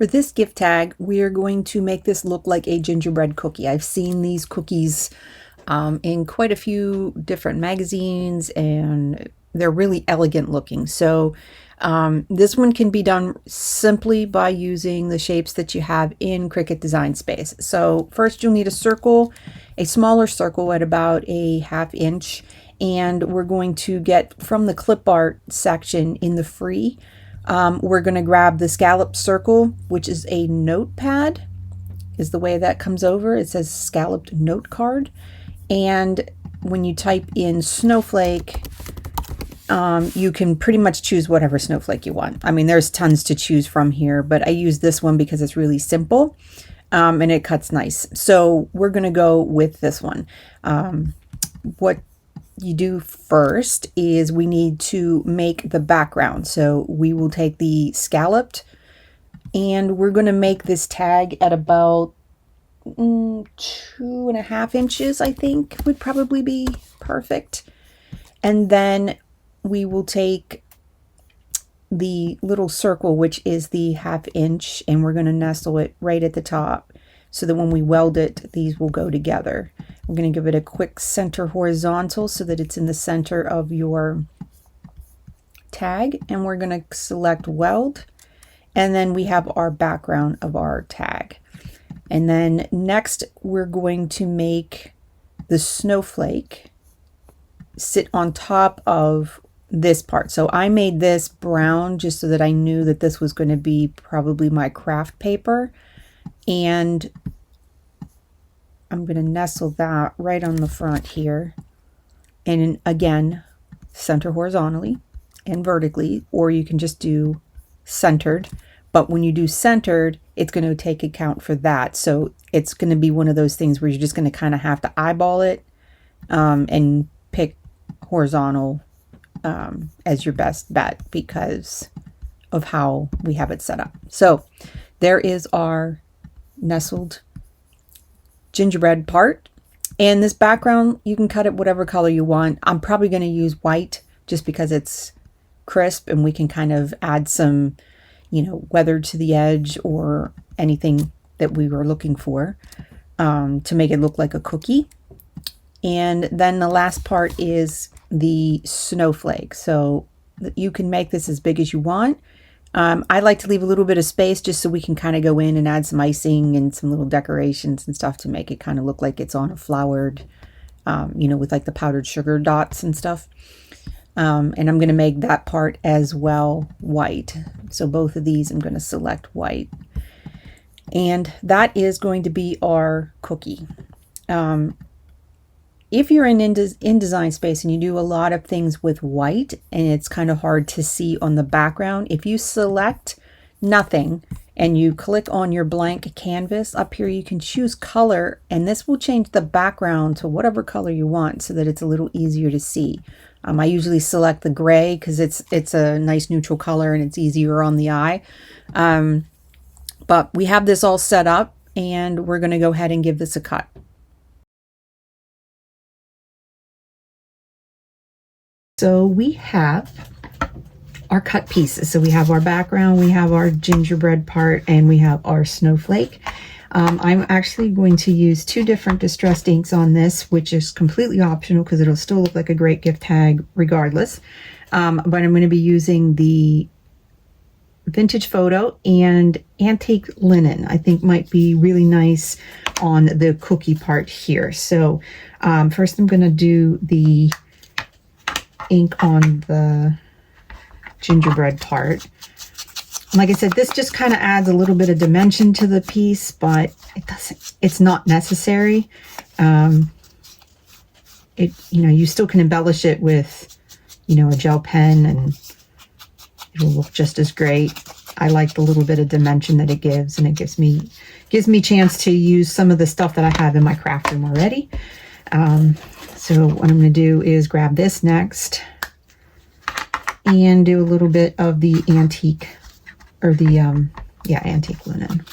For this gift tag, we are going to make this look like a gingerbread cookie. I've seen these cookies in quite a few different magazines, and they're really elegant looking. So this one can be done simply by using the shapes that you have in Cricut Design Space. So first you'll need a circle, a smaller circle at about a 1/2 inch, and we're going to get from the clip art section in the free. We're going to grab the scalloped circle, which is a notepad, is the way that comes over. It says scalloped note card. And when you type in snowflake, you can pretty much choose whatever snowflake you want. I mean, there's tons to choose from here, but I use this one because it's really simple and it cuts nice. So we're going to go with this one. What you do first is we need to make the background. So we will take the scalloped and we're going to make this tag at about 2.5 inches, I think would probably be perfect. And then we will take the little circle, which is the 1/2 inch, and we're going to nestle it right at the top so that when we weld it, these will go together. We're going to give it a quick center horizontal so that it's in the center of your tag, and we're going to select weld, and then we have our background of our tag. And then next we're going to make the snowflake sit on top of this part. So I made this brown just so that I knew that this was going to be probably my craft paper, and I'm going to nestle that right on the front here, and again center horizontally and vertically, or you can just do centered. But when you do centered, it's going to take account for that. So it's going to be one of those things where you're just going to kind of have to eyeball it and pick horizontal as your best bet because of how we have it set up. So there is our nestled gingerbread part. And this background, you can cut it whatever color you want. I'm probably going to use white just because it's crisp and we can kind of add some, weather to the edge or anything that we were looking for to make it look like a cookie. And then the last part is the snowflake. So you can make this as big as you want. I like to leave a little bit of space just so we can kind of go in and add some icing and some little decorations and stuff to make it kind of look like it's on a flowered, with like the powdered sugar dots and stuff. And I'm going to make that part as well white. So both of these I'm going to select white. And that is going to be our cookie. If you're in Design Space and you do a lot of things with white and it's kind of hard to see on the background, if you select nothing and you click on your blank canvas up here, you can choose color, and this will change the background to whatever color you want so that it's a little easier to see. I usually select the gray because it's a nice neutral color and it's easier on the eye. But we have this all set up and we're going to go ahead and give this a cut. So we have our cut pieces. So we have our background, we have our gingerbread part, and we have our snowflake. I'm actually going to use 2 different distressed inks on this, which is completely optional because it'll still look like a great gift tag regardless. But I'm going to be using the Vintage Photo and Antique Linen. I think might be really nice on the cookie part here. So first I'm going to do the ink on the gingerbread part. Like I said, this just kind of adds a little bit of dimension to the piece, but it's not necessary. You still can embellish it with, a gel pen and it'll look just as great. I like the little bit of dimension that it gives, and it gives me chance to use some of the stuff that I have in my craft room already. So what I'm going to do is grab this next and do a little bit of the antique, or the antique linen,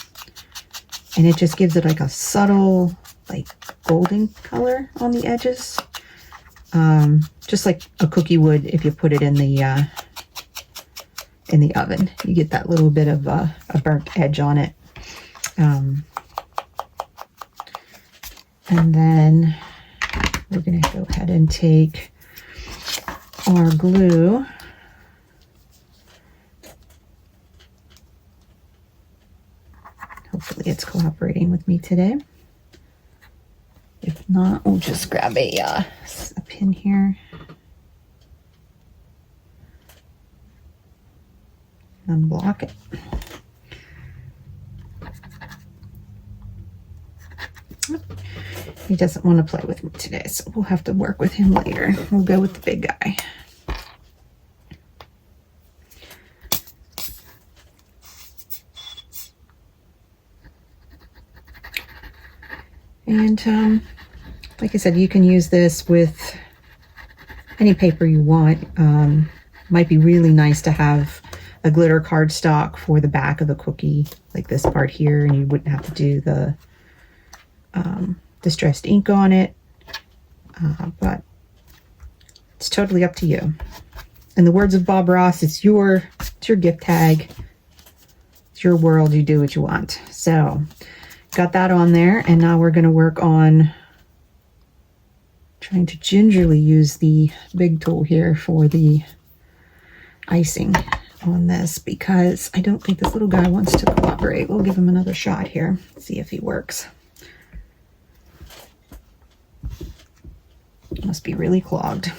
and it just gives it like a subtle like golden color on the edges, just like a cookie would if you put it in in the oven. You get that little bit of a burnt edge on it. And then we're going to go ahead and take our glue. Hopefully it's cooperating with me today. If not, we'll just grab a pin here. Unblock it. He doesn't want to play with me today, so we'll have to work with him later. We'll go with the big guy. And like I said, you can use this with any paper you want. Might be really nice to have a glitter cardstock for the back of the cookie, like this part here, and you wouldn't have to do the distressed ink on it. But it's totally up to you. In the words of Bob Ross, it's your gift tag. It's your world. You do what you want. So got that on there, and now we're going to work on trying to gingerly use the big tool here for the icing on this, because I don't think this little guy wants to cooperate. We'll give him another shot here, see if he works. Must be really clogged.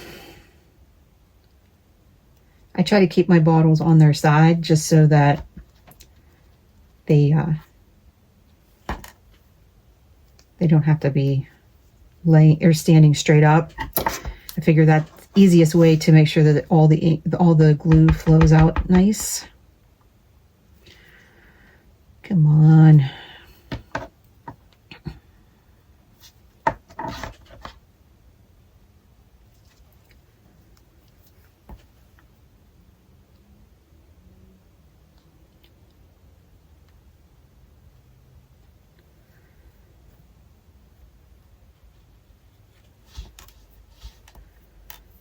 I try to keep my bottles on their side just so that they don't have to be laying or standing straight up. I figure that's the easiest way to make sure that all the glue flows out nice. Come on.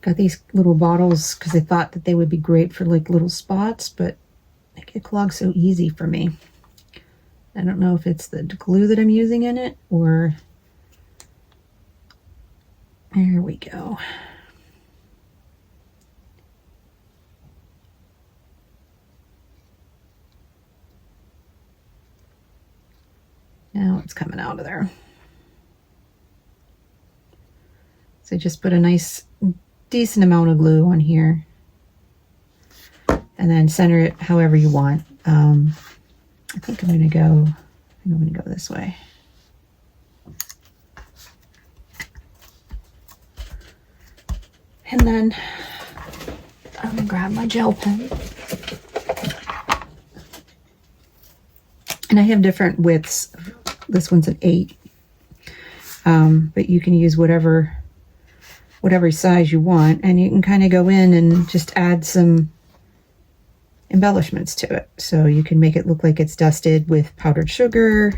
Got these little bottles because I thought that they would be great for like little spots, but they get clogged so easy for me. I don't know if it's the glue that I'm using in it or... There we go. Now it's coming out of there. So just put a nice decent amount of glue on here and then center it however you want. I think I'm going to go this way. And then I'm going to grab my gel pen. And I have different widths. This one's an 8. But you can use whatever size you want, and you can kind of go in and just add some embellishments to it. So you can make it look like it's dusted with powdered sugar.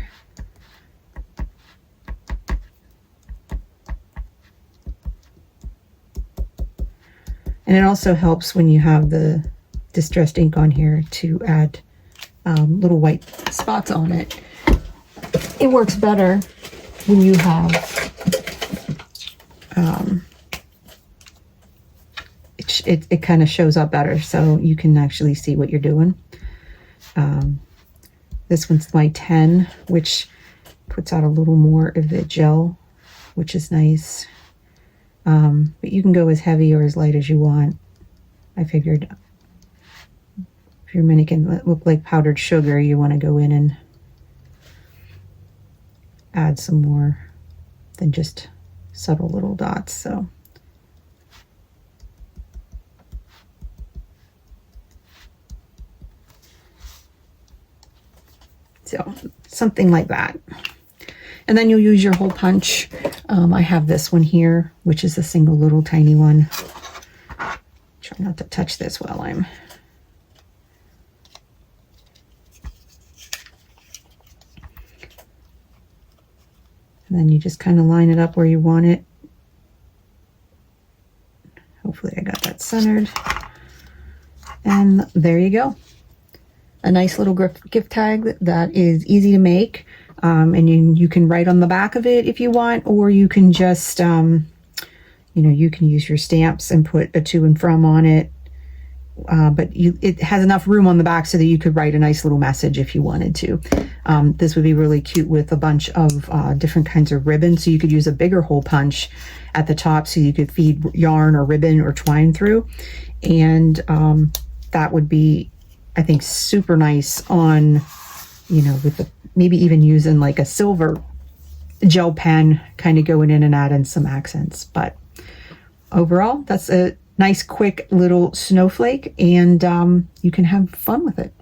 And it also helps when you have the distressed ink on here to add little white spots on it. It works better when you have it kind of shows up better, so you can actually see what you're doing. This one's my 10, which puts out a little more of the gel, which is nice. But you can go as heavy or as light as you want. I figured if you're making it look like powdered sugar, you want to go in and add some more than just subtle little dots. So something like that. And then you'll use your hole punch. I have this one here, which is a single little tiny one. Try not to touch this while I'm... And then you just kind of line it up where you want it. Hopefully I got that centered. And there you go. a nice little gift tag that is easy to make. And you can write on the back of it if you want, or you can just, you can use your stamps and put a to and from on it. But it has enough room on the back so that you could write a nice little message if you wanted to. This would be really cute with a bunch of different kinds of ribbon. So you could use a bigger hole punch at the top so you could feed yarn or ribbon or twine through. And that would be, I think, super nice on, with maybe even using like a silver gel pen, kind of going in and adding some accents. But overall, that's a nice, quick little snowflake, and you can have fun with it.